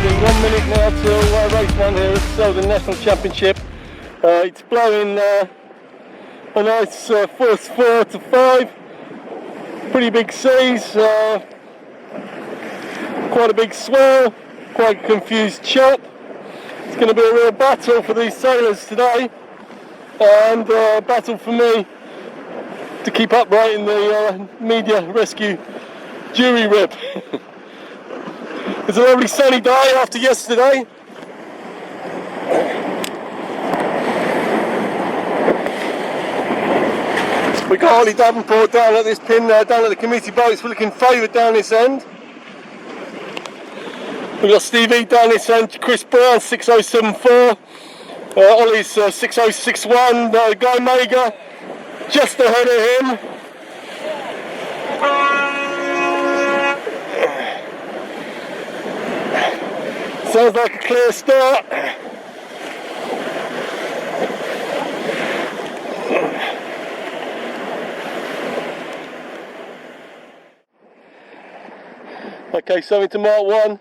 There's 1 minute now till race 1 here at Selden National Championship. It's blowing a nice first 4 to 5. Pretty big seas, quite a big swell, quite a confused chop. It's going to be a real battle for these sailors today, and a battle for me to keep upright in the media rescue jury rib. It's a lovely sunny day after yesterday. We got Ollie Davenport down at this pin down at the committee boats. We're looking favoured down this end. We've got Steve E down this end, Chris Brown 6074, Ollie's 6061, Guy Mager just ahead of him. Sounds like a clear start. Okay, so into Mark 1.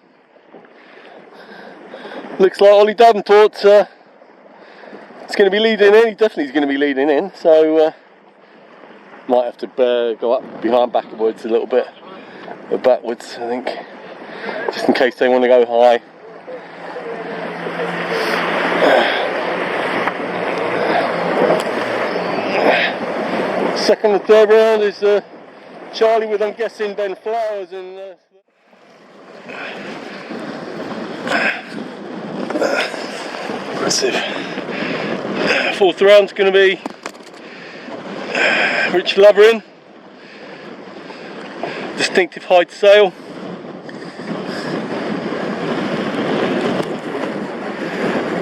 Looks like Ollie Davenport is going to be leading in. He definitely is going to be leading in, so might have to go up behind backwards a little bit, or backwards I think, just in case they want to go high. Second and third round is Charlie with, I'm guessing, Ben Flowers and impressive. Fourth round's going to be Rich Loverin, Distinctive Height Sail.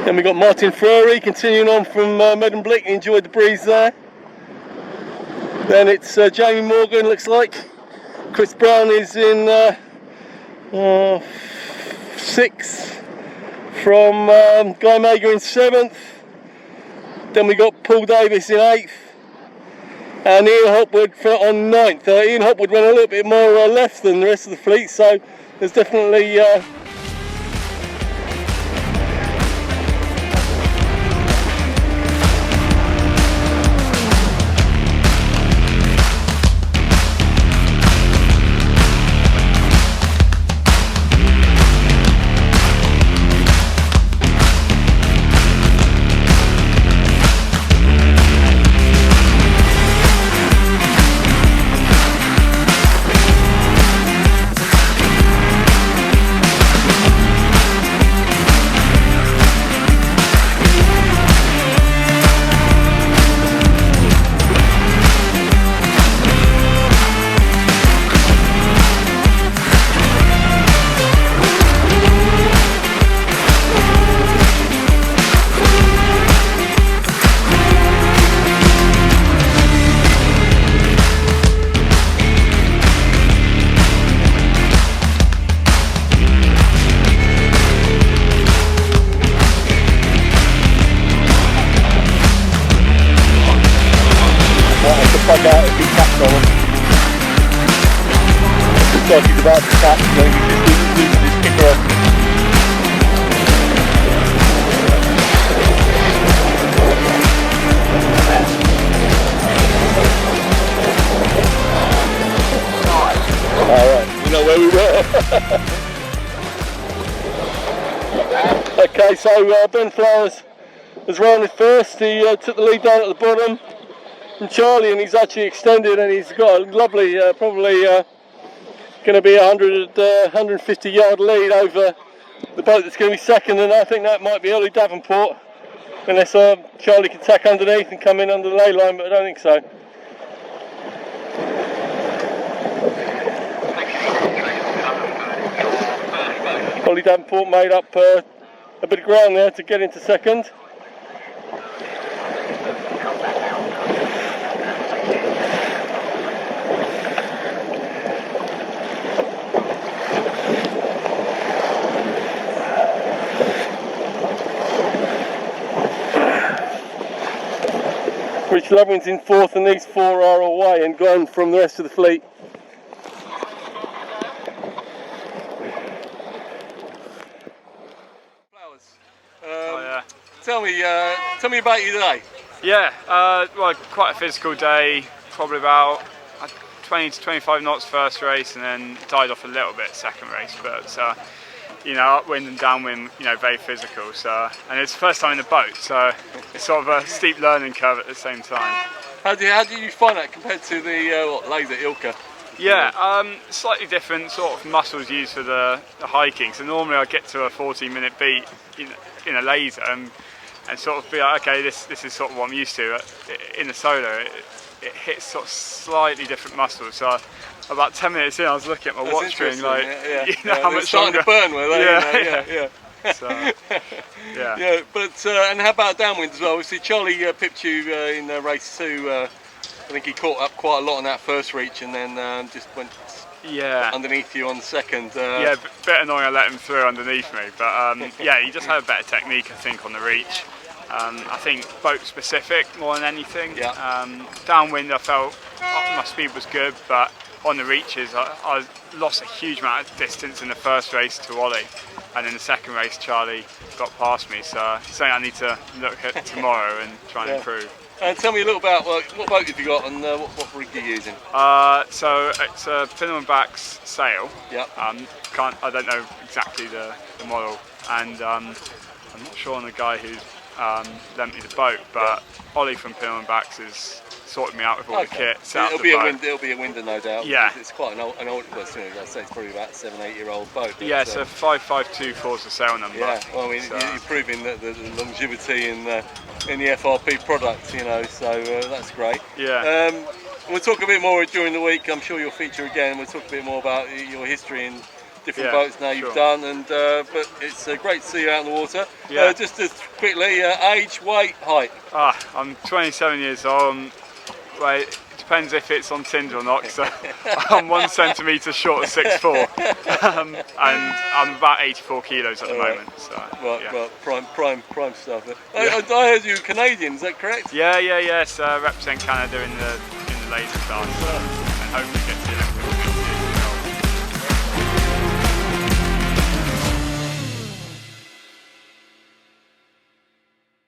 Then we got Martin Furry continuing on from Medemblik. He enjoyed the breeze there. Then it's Jamie Morgan, looks like. Chris Brown is in 6th from Guy Mager in 7th. Then we got Paul Davis in 8th. And Ian Hopwood on 9th. Ian Hopwood went a little bit more left than the rest of the fleet, so there's definitely plug out if he taps on him. Looks like he's about to tap, so he's just losing his kicker off. Alright, you know where we were. Okay, so Ben Flowers was rounded first. He took the lead down at the bottom from Charlie, and he's actually extended, and he's got a lovely, probably going to be 150 yard lead over the boat that's going to be second, and I think that might be Ollie Davenport, unless Charlie can tack underneath and come in under the ley line, but I don't think so. Ollie Davenport made up a bit of ground there to get into second. Rich Loverin's in 4th, and these 4 are away and gone from the rest of the fleet. tell me about you today. Yeah, well, quite a physical day. Probably about 20 to 25 knots first race, and then died off a little bit second race. But upwind and downwind, very physical. So, and it's the first time in the boat, so it's sort of a steep learning curve at the same time. How did you find that compared to the laser Ilka? Yeah, slightly different sort of muscles used for the hiking. So normally I get to a 14-minute beat in a laser and sort of be like, okay, this is sort of what I'm used to. In the solo, it hits sort of slightly different muscles. So about 10 minutes in, I was looking at my watch, being like, how much starting longer? To burn, were they? Yeah. So, yeah. Yeah, but and how about downwind as well? Obviously, Charlie pipped you in race 2. I think he caught up quite a lot on that first reach, and then just went underneath you on the second. Yeah, a bit annoying I let him through underneath me, but yeah, he just had a better technique, I think, on the reach. I think boat specific more than anything. Yeah. Downwind, I felt my speed was good, but on the reaches, I lost a huge amount of distance in the first race to Ollie, and in the second race, Charlie got past me. So something I need to look at tomorrow and try and improve. And tell me a little about what boat have you got and what rig you're using? So it's a Pinnacle Backs sail. Yeah. I don't know exactly the model, and I'm not sure on the guy who lent me the boat, but Ollie from Pinnacle Backs is sorted me out with all the kit. It'll be a Winder, no doubt. Yeah. It's quite an old well, I'd say it's probably about 7-8-year-old boat. Yeah, it's a 5524 is the sail number. Yeah, well, I mean, you're proving that the longevity in the FRP product, so that's great. Yeah. We'll talk a bit more during the week. I'm sure you'll feature again. We'll talk a bit more about your history in different boats now you've done, and but it's great to see you out in the water. Yeah. Just quickly, age, weight, height. I'm 27 years old. Well, it depends if it's on Tinder or not, so I'm 1 centimetre short of 6'4", and I'm about 84 kilos at the moment. So, well, prime stuff. I heard you were Canadian, is that correct? Yeah. So represent Canada in the laser class, and hopefully get to the Olympics.